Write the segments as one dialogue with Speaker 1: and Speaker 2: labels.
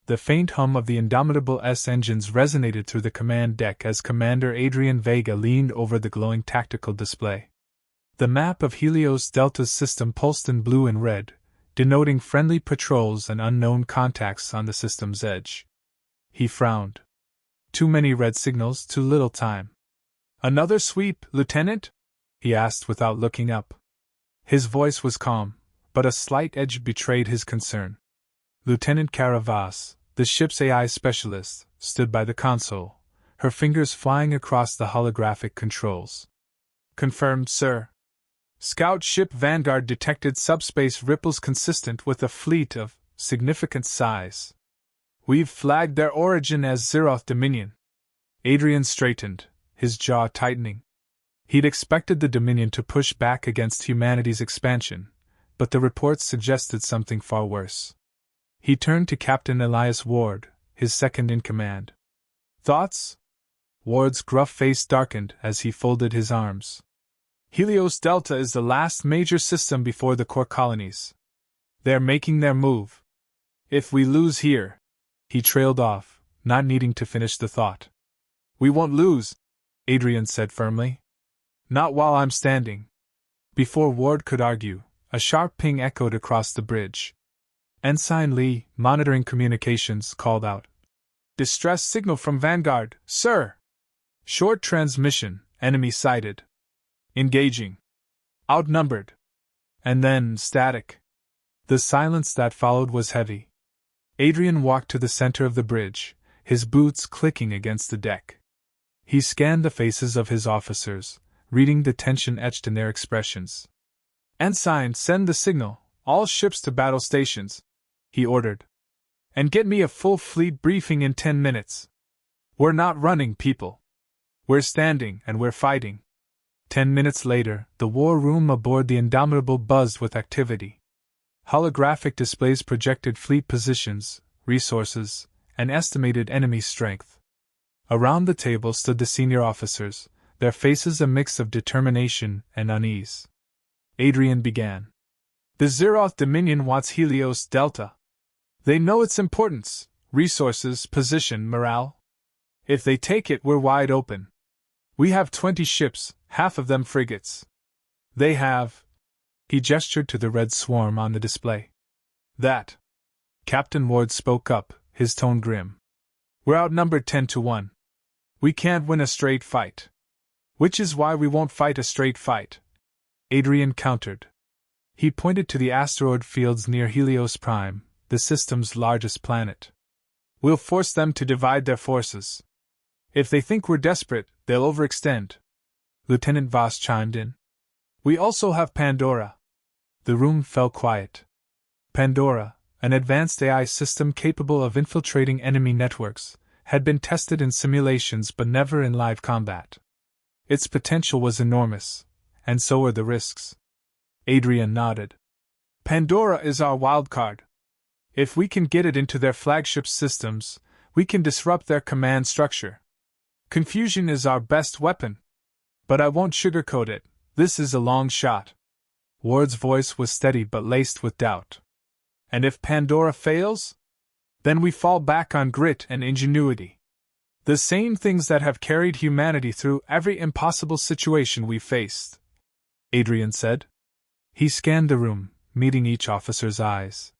Speaker 1: The faint hum of the Indomitable's engines resonated through the command deck as Commander Adrian Vega leaned over the glowing tactical display. The map of Helios Delta's system pulsed in blue and red, denoting friendly patrols and unknown contacts on the system's edge. He frowned. Too many red signals, too little time. "Another sweep, Lieutenant?" he asked without looking up. His voice was calm, but a slight edge betrayed his concern. Lieutenant Caravas, the ship's AI specialist, stood by the console, her fingers flying across the holographic controls. "Confirmed, sir. Scout ship Vanguard detected subspace ripples consistent with a fleet of significant size. We've flagged their origin as Zeroth Dominion." Adrian straightened, his jaw tightening. He'd expected the Dominion to push back against humanity's expansion, but the reports suggested something far worse. He turned to Captain Elias Ward, his second in command. "Thoughts?" Ward's gruff face darkened as he folded his arms. "Helios Delta is the last major system before the core colonies. They're making their move. If we lose here," he trailed off, not needing to finish the thought. "We won't lose," Adrian said firmly. "Not while I'm standing." Before Ward could argue, a sharp ping echoed across the bridge. Ensign Lee, monitoring communications, called out, "Distress signal from Vanguard, sir." "Short transmission, enemy sighted." "Engaging." "Outnumbered." And then static. The silence that followed was heavy. Adrian walked to the center of the bridge, his boots clicking against the deck. He scanned the faces of his officers, reading the tension etched in their expressions. "Ensign, send the signal, all ships to battle stations," he ordered. "And get me a full fleet briefing in 10 minutes. We're not running, people. We're standing, and we're fighting." 10 minutes later, the war room aboard the Indomitable buzzed with activity. Holographic displays projected fleet positions, resources, and estimated enemy strength. Around the table stood the senior officers, their faces a mix of determination and unease. Adrian began. "The Zeroth Dominion wants Helios Delta. They know its importance, resources, position, morale. If they take it, we're wide open. We have 20 ships, half of them frigates. They have—" he gestured to the red swarm on the display. "That." Captain Ward spoke up, his tone grim. "We're outnumbered 10-1. We can't win a straight fight. Which is why we won't fight a straight fight," Adrian countered. He pointed to the asteroid fields near Helios Prime, the system's largest planet. "We'll force them to divide their forces. If they think we're desperate, they'll overextend." Lieutenant Voss chimed in. "We also have Pandora." The room fell quiet. Pandora, an advanced AI system capable of infiltrating enemy networks, had been tested in simulations but never in live combat. Its potential was enormous, and so were the risks. Adrian nodded. "Pandora is our wildcard. If we can get it into their flagship systems, we can disrupt their command structure. Confusion is our best weapon. But I won't sugarcoat it, this is a long shot." Ward's voice was steady but laced with doubt. "And if Pandora fails? Then we fall back on grit and ingenuity. The same things that have carried humanity through every impossible situation we've faced," Adrian said. He scanned the room, meeting each officer's eyes.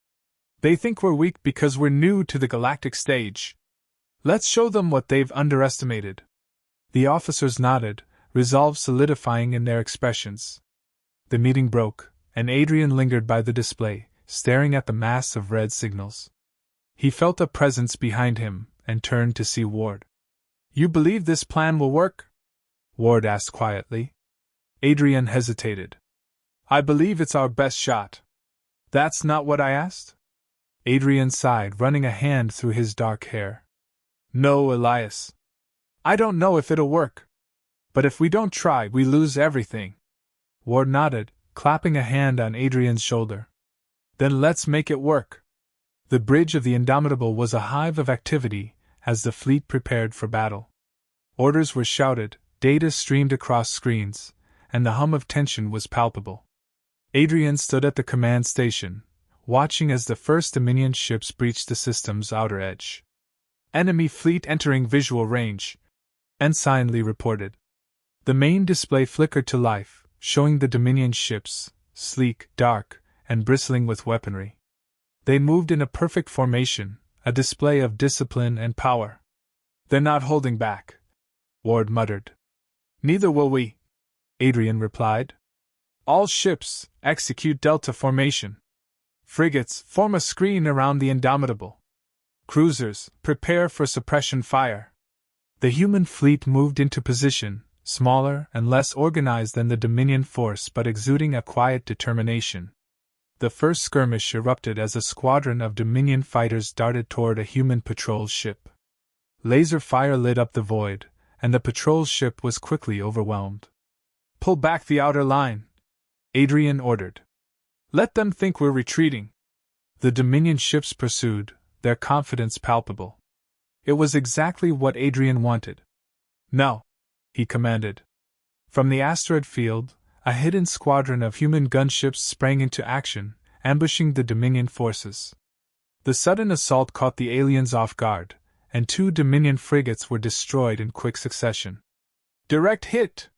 Speaker 1: "They think we're weak because we're new to the galactic stage. Let's show them what they've underestimated." The officers nodded, resolve solidifying in their expressions. The meeting broke, and Adrian lingered by the display, staring at the mass of red signals. He felt a presence behind him, and turned to see Ward. "You believe this plan will work?" Ward asked quietly. Adrian hesitated. "I believe it's our best shot." "That's not what I asked?" Adrian sighed, running a hand through his dark hair. "No, Elias. I don't know if it'll work. But if we don't try, we lose everything." Ward nodded, clapping a hand on Adrian's shoulder. "Then let's make it work." The bridge of the Indomitable was a hive of activity as the fleet prepared for battle. Orders were shouted, data streamed across screens, and the hum of tension was palpable. Adrian stood at the command station, watching as the first Dominion ships breached the system's outer edge. Enemy fleet entering visual range, Ensign Lee reported. The main display flickered to life, showing the Dominion ships, sleek, dark, and bristling with weaponry. They moved in a perfect formation, a display of discipline and power. "They're not holding back," Ward muttered. "Neither will we," Adrian replied. "All ships, execute Delta formation. Frigates, form a screen around the Indomitable. Cruisers, prepare for suppression fire." The human fleet moved into position, smaller and less organized than the Dominion force but exuding a quiet determination. The first skirmish erupted as a squadron of Dominion fighters darted toward a human patrol ship. Laser fire lit up the void, and the patrol ship was quickly overwhelmed. "Pull back the outer line," Adrian ordered. "Let them think we're retreating." The Dominion ships pursued, their confidence palpable. It was exactly what Adrian wanted. "Now," he commanded. From the asteroid field, a hidden squadron of human gunships sprang into action, ambushing the Dominion forces. The sudden assault caught the aliens off guard, and 2 Dominion frigates were destroyed in quick succession. "Direct hit!"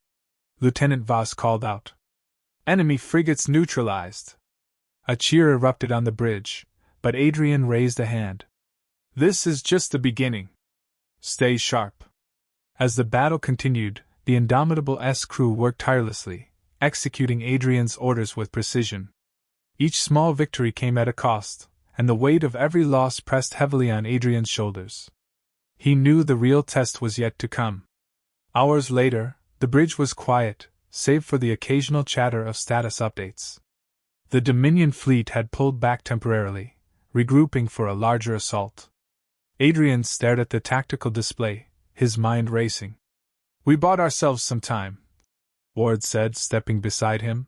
Speaker 1: Lieutenant Voss called out. "Enemy frigates neutralized." A cheer erupted on the bridge, but Adrian raised a hand. "This is just the beginning. Stay sharp." As the battle continued, the Indomitable's crew worked tirelessly, executing Adrian's orders with precision. Each small victory came at a cost, and the weight of every loss pressed heavily on Adrian's shoulders. He knew the real test was yet to come. Hours later, the bridge was quiet, save for the occasional chatter of status updates. The Dominion fleet had pulled back temporarily, regrouping for a larger assault. Adrian stared at the tactical display, his mind racing. "We bought ourselves some time," Ward said, stepping beside him.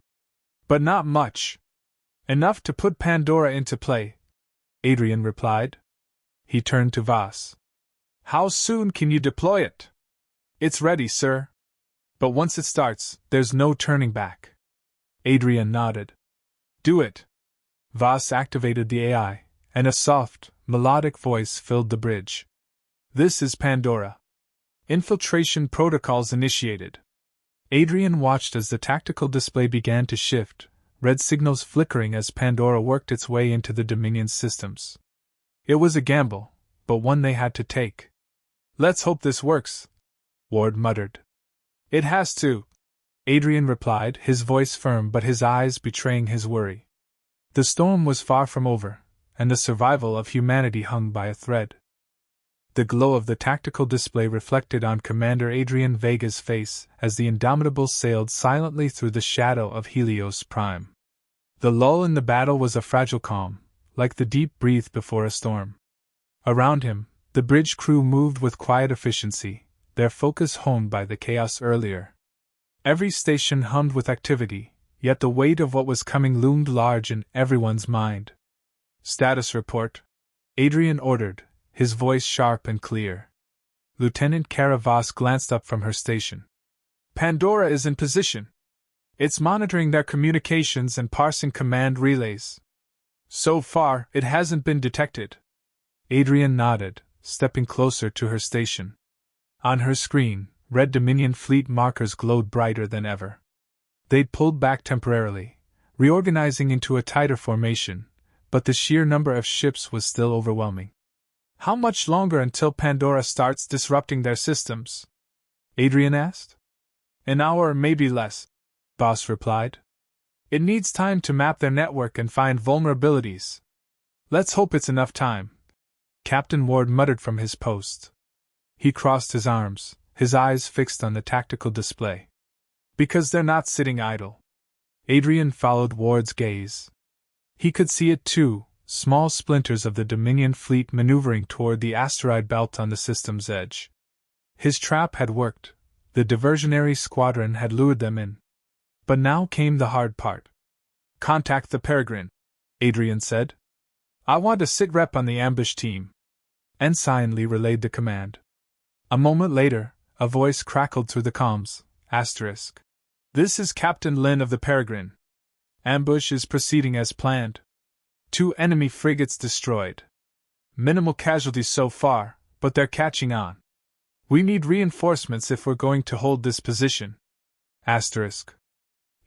Speaker 1: "But not much. Enough to put Pandora into play," Adrian replied. He turned to Voss. "How soon can you deploy it?" "It's ready, sir. But once it starts, there's no turning back." Adrian nodded. "Do it." Voss activated the AI, and a soft, melodic voice filled the bridge. "This is Pandora. Infiltration protocols initiated." Adrian watched as the tactical display began to shift, red signals flickering as Pandora worked its way into the Dominion systems. It was a gamble, but one they had to take. "Let's hope this works," Ward muttered. "It has to," Adrian replied, his voice firm but his eyes betraying his worry. The storm was far from over, and the survival of humanity hung by a thread. The glow of the tactical display reflected on Commander Adrian Vega's face as the Indomitable sailed silently through the shadow of Helios Prime. The lull in the battle was a fragile calm, like the deep breath before a storm. Around him, the bridge crew moved with quiet efficiency, their focus honed by the chaos earlier. Every station hummed with activity, yet the weight of what was coming loomed large in everyone's mind. "Status report," Adrian ordered, his voice sharp and clear. Lieutenant Kara Voss glanced up from her station. "Pandora is in position. It's monitoring their communications and parsing command relays. So far, it hasn't been detected." Adrian nodded, stepping closer to her station. On her screen, red Dominion fleet markers glowed brighter than ever. They'd pulled back temporarily, reorganizing into a tighter formation, but the sheer number of ships was still overwhelming. "How much longer until Pandora starts disrupting their systems?" Adrian asked. "An hour, maybe less," Voss replied. "It needs time to map their network and find vulnerabilities." "Let's hope it's enough time," Captain Ward muttered from his post. He crossed his arms, his eyes fixed on the tactical display. "Because they're not sitting idle." Adrian followed Ward's gaze. He could see it too, small splinters of the Dominion fleet maneuvering toward the asteroid belt on the system's edge. His trap had worked, the diversionary squadron had lured them in. But now came the hard part. "Contact the Peregrine," Adrian said. "I want a sit-rep on the ambush team." Ensign Lee relayed the command. A moment later, a voice crackled through the comms, *. "This is Captain Lin of the Peregrine. Ambush is proceeding as planned. 2 enemy frigates destroyed. Minimal casualties so far, but they're catching on. We need reinforcements if we're going to hold this position. Asterisk.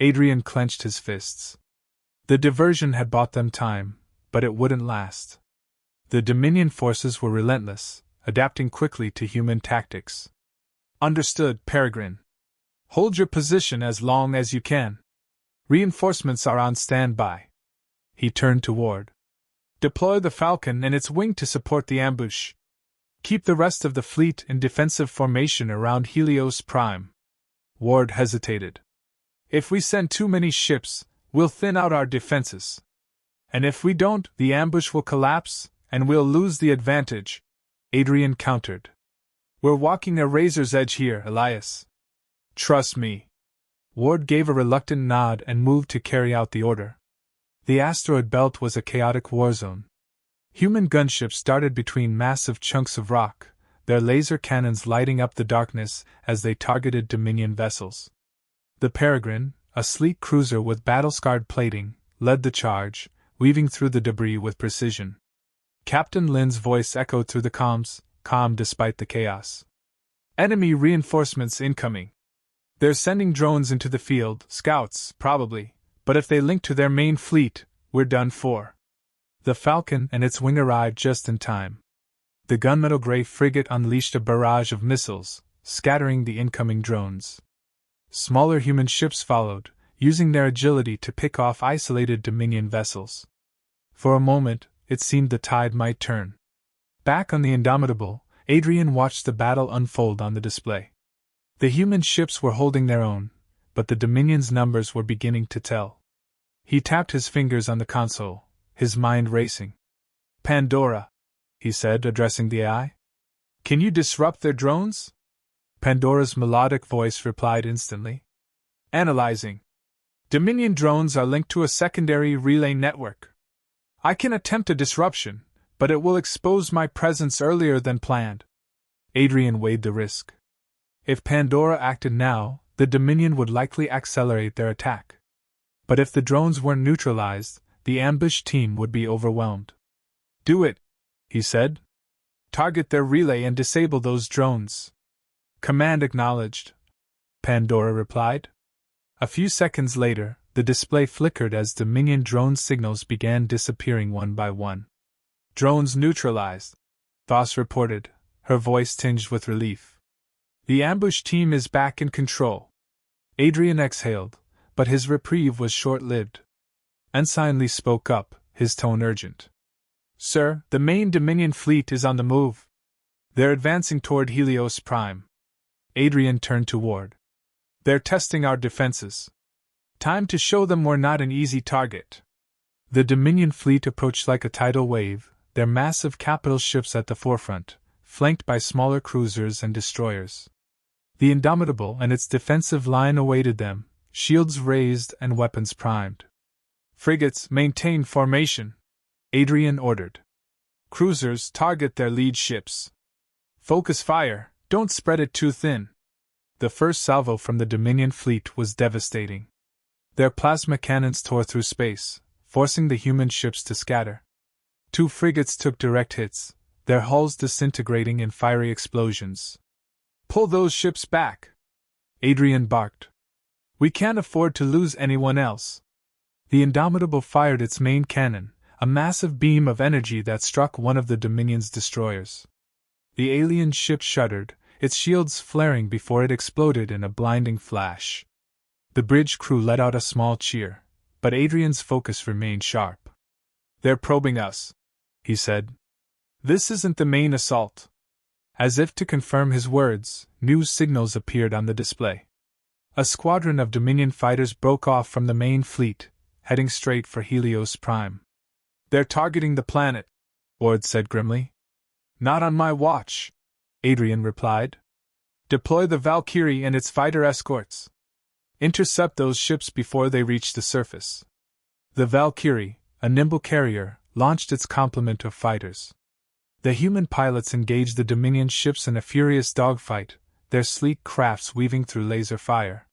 Speaker 1: Adrian clenched his fists. The diversion had bought them time, but it wouldn't last. The Dominion forces were relentless, adapting quickly to human tactics. Understood, Peregrine. Hold your position as long as you can. Reinforcements are on standby. He turned to Ward. Deploy the Falcon and its wing to support the ambush. Keep the rest of the fleet in defensive formation around Helios Prime. Ward hesitated. If we send too many ships, we'll thin out our defenses. And if we don't, the ambush will collapse, and we'll lose the advantage, Adrian countered. We're walking a razor's edge here, Elias. Trust me. Ward gave a reluctant nod and moved to carry out the order. The asteroid belt was a chaotic war zone. Human gunships darted between massive chunks of rock, their laser cannons lighting up the darkness as they targeted Dominion vessels. The Peregrine, a sleek cruiser with battle-scarred plating, led the charge, weaving through the debris with precision. Captain Lin's voice echoed through the comms, calm despite the chaos. Enemy reinforcements incoming. They're sending drones into the field, scouts, probably, but if they link to their main fleet, we're done for. The Falcon and its wing arrived just in time. The gunmetal gray frigate unleashed a barrage of missiles, scattering the incoming drones. Smaller human ships followed, using their agility to pick off isolated Dominion vessels. For a moment, it seemed the tide might turn. Back on the Indomitable, Adrian watched the battle unfold on the display. The human ships were holding their own, but the Dominion's numbers were beginning to tell. He tapped his fingers on the console, his mind racing. Pandora, he said, addressing the AI. Can you disrupt their drones? Pandora's melodic voice replied instantly. Analyzing. Dominion drones are linked to a secondary relay network. I can attempt a disruption, but it will expose my presence earlier than planned. Adrian weighed the risk. If Pandora acted now, the Dominion would likely accelerate their attack. But if the drones weren't neutralized, the ambush team would be overwhelmed. Do it, he said. Target their relay and disable those drones. Command acknowledged, Pandora replied. A few seconds later, the display flickered as Dominion drone signals began disappearing one by one. Drones neutralized, Voss reported, her voice tinged with relief. The ambush team is back in control. Adrian exhaled, but his reprieve was short-lived. Ensign Lee spoke up, his tone urgent. Sir, the main Dominion fleet is on the move. They're advancing toward Helios Prime. Adrian turned to Ward. They're testing our defenses. Time to show them we're not an easy target. The Dominion fleet approached like a tidal wave, their massive capital ships at the forefront, flanked by smaller cruisers and destroyers. The Indomitable and its defensive line awaited them, shields raised and weapons primed. Frigates, maintain formation, Adrian ordered. Cruisers, target their lead ships. Focus fire, don't spread it too thin. The first salvo from the Dominion fleet was devastating. Their plasma cannons tore through space, forcing the human ships to scatter. 2 frigates took direct hits, their hulls disintegrating in fiery explosions. Pull those ships back, Adrian barked. We can't afford to lose anyone else. The Indomitable fired its main cannon, a massive beam of energy that struck one of the Dominion's destroyers. The alien ship shuddered, its shields flaring before it exploded in a blinding flash. The bridge crew let out a small cheer, but Adrian's focus remained sharp. They're probing us, he said. This isn't the main assault. As if to confirm his words, news signals appeared on the display. A squadron of Dominion fighters broke off from the main fleet, heading straight for Helios Prime. They're targeting the planet, Ward said grimly. Not on my watch, Adrian replied. Deploy the Valkyrie and its fighter escorts. Intercept those ships before they reach the surface. The Valkyrie, a nimble carrier, launched its complement of fighters. The human pilots engaged the Dominion ships in a furious dogfight, their sleek crafts weaving through laser fire.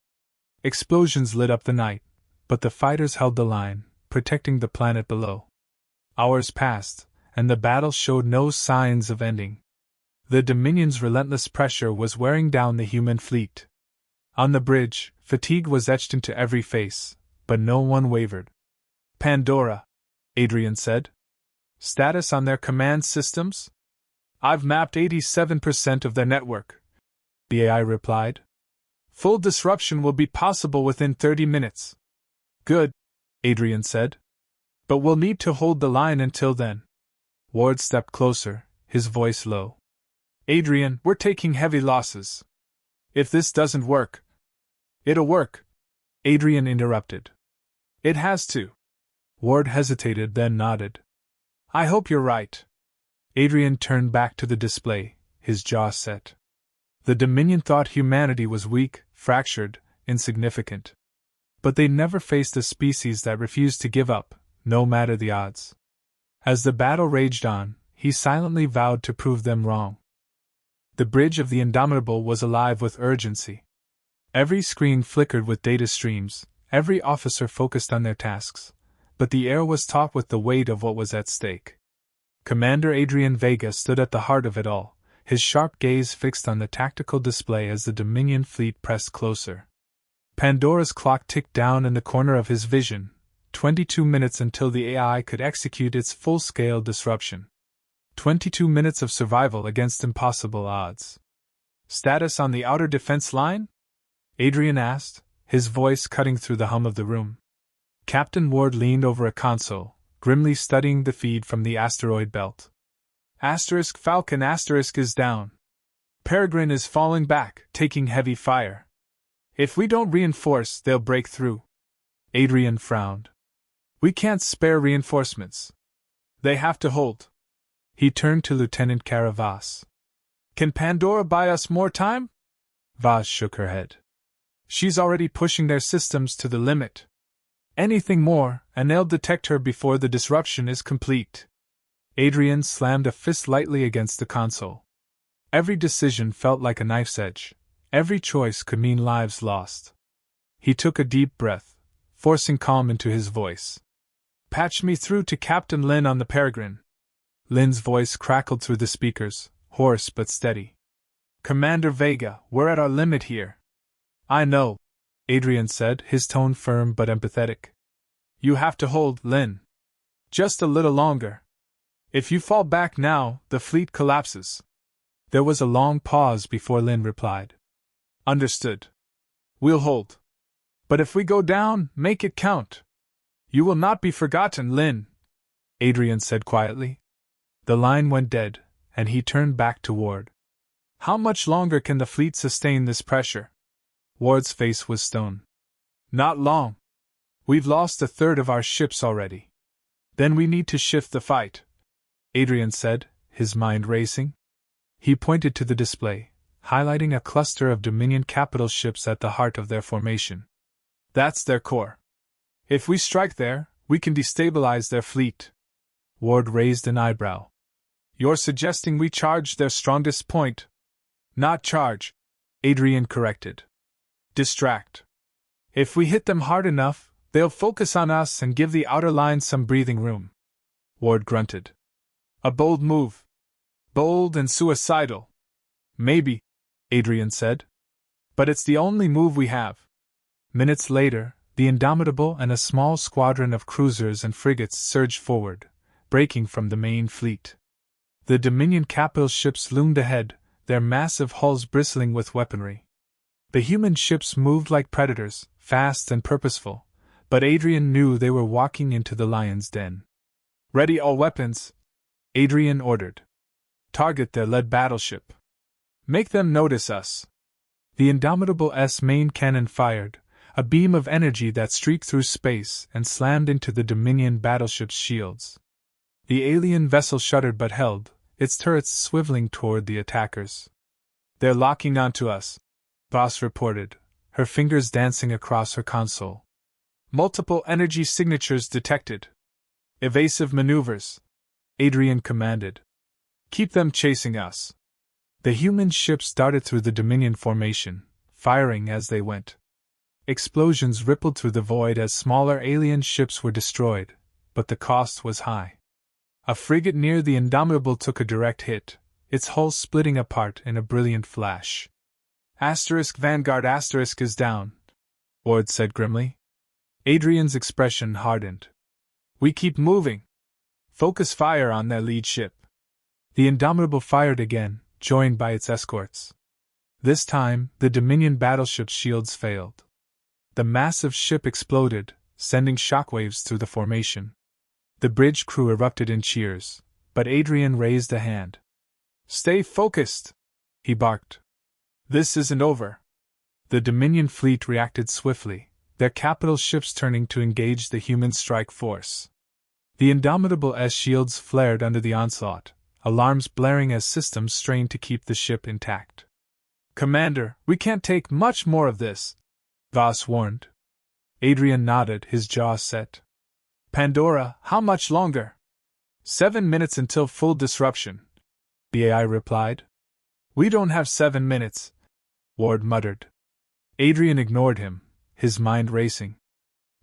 Speaker 1: Explosions lit up the night, but the fighters held the line, protecting the planet below. Hours passed, and the battle showed no signs of ending. The Dominion's relentless pressure was wearing down the human fleet. On the bridge, fatigue was etched into every face, but no one wavered. Pandora, Adrian said. Status on their command systems? I've mapped 87% of their network, the AI replied. Full disruption will be possible within 30 minutes. Good, Adrian said. But we'll need to hold the line until then. Ward stepped closer, his voice low. Adrian, we're taking heavy losses. If this doesn't work... It'll work, Adrian interrupted. It has to. Ward hesitated, then nodded. I hope you're right. Adrian turned back to the display, his jaw set. The Dominion thought humanity was weak, fractured, insignificant. But they never faced a species that refused to give up, no matter the odds. As the battle raged on, he silently vowed to prove them wrong. The bridge of the Indomitable was alive with urgency. Every screen flickered with data streams, every officer focused on their tasks, but the air was taut with the weight of what was at stake. Commander Adrian Vega stood at the heart of it all, his sharp gaze fixed on the tactical display as the Dominion fleet pressed closer. Pandora's clock ticked down in the corner of his vision, 22 minutes until the AI could execute its full-scale disruption. 22 minutes of survival against impossible odds. Status on the outer defense line? Adrian asked, his voice cutting through the hum of the room. Captain Ward leaned over a console, grimly studying the feed from the asteroid belt. Falcon is down. Peregrine is falling back, taking heavy fire. If we don't reinforce, they'll break through. Adrian frowned. We can't spare reinforcements. They have to hold. He turned to Lieutenant Caravas. Can Pandora buy us more time? Vaz shook her head. She's already pushing their systems to the limit. Anything more, and they'll detect her before the disruption is complete. Adrian slammed a fist lightly against the console. Every decision felt like a knife's edge. Every choice could mean lives lost. He took a deep breath, forcing calm into his voice. Patch me through to Captain Lin on the Peregrine. Lin's voice crackled through the speakers, hoarse but steady. Commander Vega, we're at our limit here. I know, Adrian said, his tone firm but empathetic. You have to hold, Lin. Just a little longer. If you fall back now, the fleet collapses. There was a long pause before Lin replied. Understood. We'll hold. But if we go down, make it count. You will not be forgotten, Lin, Adrian said quietly. The line went dead, and he turned back to Ward. How much longer can the fleet sustain this pressure? Ward's face was stone. Not long. We've lost a third of our ships already. Then we need to shift the fight, Adrian said, his mind racing. He pointed to the display, highlighting a cluster of Dominion capital ships at the heart of their formation. That's their core. If we strike there, we can destabilize their fleet. Ward raised an eyebrow. You're suggesting we charge their strongest point? Not charge, Adrian corrected. Distract. If we hit them hard enough, they'll focus on us and give the outer line some breathing room. Ward grunted. A bold move. Bold and suicidal. Maybe, Adrian said. But it's the only move we have. Minutes later, the Indomitable and a small squadron of cruisers and frigates surged forward, breaking from the main fleet. The Dominion capital ships loomed ahead, their massive hulls bristling with weaponry. The human ships moved like predators, fast and purposeful, but Adrian knew they were walking into the lion's den. Ready all weapons, Adrian ordered. Target their lead battleship. Make them notice us. The Indomitable's main cannon fired, a beam of energy that streaked through space and slammed into the Dominion battleship's shields. The alien vessel shuddered but held, its turrets swiveling toward the attackers. They're locking onto us, Voss reported, her fingers dancing across her console. Multiple energy signatures detected. Evasive maneuvers, Adrian commanded. Keep them chasing us. The human ships darted through the Dominion formation, firing as they went. Explosions rippled through the void as smaller alien ships were destroyed, but the cost was high. A frigate near the Indomitable took a direct hit, its hull splitting apart in a brilliant flash. Vanguard is down, Ward said grimly. Adrian's expression hardened. We keep moving. Focus fire on their lead ship. The Indomitable fired again, joined by its escorts. This time, the Dominion battleship's shields failed. The massive ship exploded, sending shockwaves through the formation. The bridge crew erupted in cheers, but Adrian raised a hand. Stay focused, he barked. This isn't over. The Dominion fleet reacted swiftly, their capital ships turning to engage the human strike force. The Indomitable's shields flared under the onslaught, alarms blaring as systems strained to keep the ship intact. Commander, we can't take much more of this, Voss warned. Adrian nodded, his jaw set. Pandora, how much longer? 7 minutes until full disruption, the AI replied. We don't have 7 minutes, Ward muttered. Adrian ignored him, his mind racing.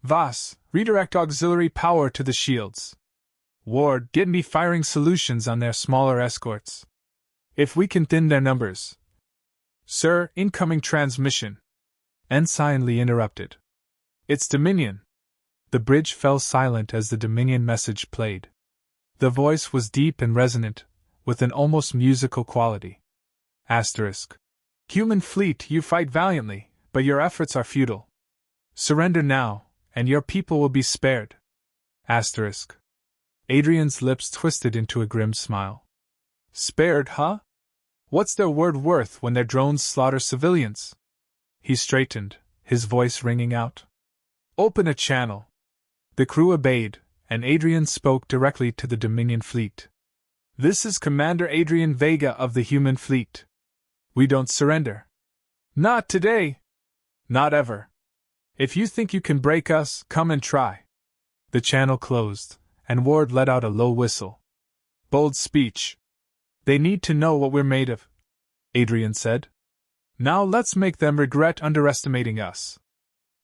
Speaker 1: Voss, redirect auxiliary power to the shields. Ward, get me firing solutions on their smaller escorts. If we can thin their numbers. Sir, incoming transmission. Ensign Lee interrupted. It's Dominion. The bridge fell silent as the Dominion message played. The voice was deep and resonant, with an almost musical quality. Human fleet, you fight valiantly, but your efforts are futile. Surrender now, and your people will be spared. Adrian's lips twisted into a grim smile. Spared, huh? What's their word worth when their drones slaughter civilians? He straightened, his voice ringing out. Open a channel. The crew obeyed, and Adrian spoke directly to the Dominion fleet. This is Commander Adrian Vega of the human fleet. We don't surrender. Not today. Not ever. If you think you can break us, come and try. The channel closed, and Ward let out a low whistle. Bold speech. They need to know what we're made of, Adrian said. Now let's make them regret underestimating us.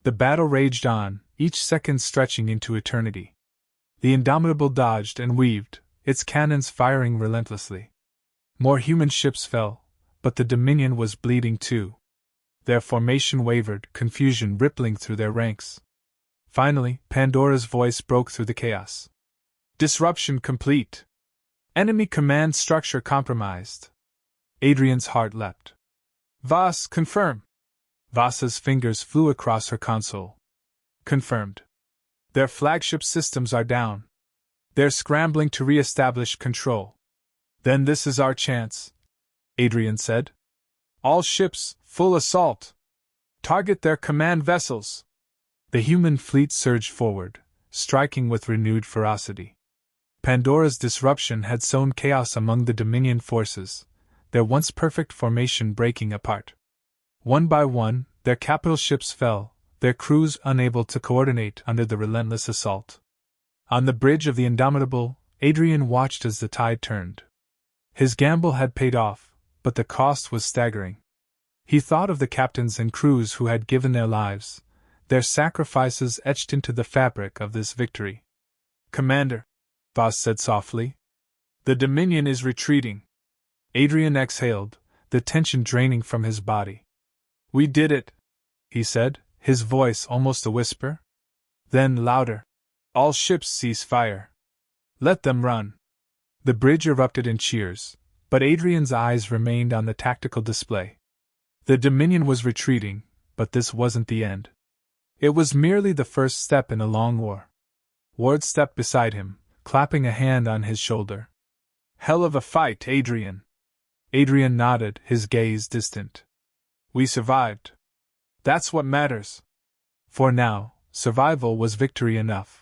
Speaker 1: The battle raged on, each second stretching into eternity. The Indomitable dodged and weaved, its cannons firing relentlessly. More human ships fell, but the Dominion was bleeding too. Their formation wavered, confusion rippling through their ranks. Finally, Pandora's voice broke through the chaos. Disruption complete. Enemy command structure compromised. Adrian's heart leapt. Voss, confirm. Voss's fingers flew across her console. Confirmed. Their flagship systems are down. They're scrambling to re-establish control. Then this is our chance, Adrian said. All ships, full assault. Target their command vessels. The human fleet surged forward, striking with renewed ferocity. Pandora's disruption had sown chaos among the Dominion forces, their once perfect formation breaking apart. One by one, their capital ships fell, their crews unable to coordinate under the relentless assault. On the bridge of the Indomitable, Adrian watched as the tide turned. His gamble had paid off, but the cost was staggering. He thought of the captains and crews who had given their lives, their sacrifices etched into the fabric of this victory. Commander, Voss said softly, the Dominion is retreating. Adrian exhaled, the tension draining from his body. We did it, he said, his voice almost a whisper. Then louder. All ships cease fire. Let them run. The bridge erupted in cheers, but Adrian's eyes remained on the tactical display. The Dominion was retreating, but this wasn't the end. It was merely the first step in a long war. Ward stepped beside him, clapping a hand on his shoulder. Hell of a fight, Adrian. Adrian nodded, his gaze distant. We survived. That's what matters. For now, survival was victory enough.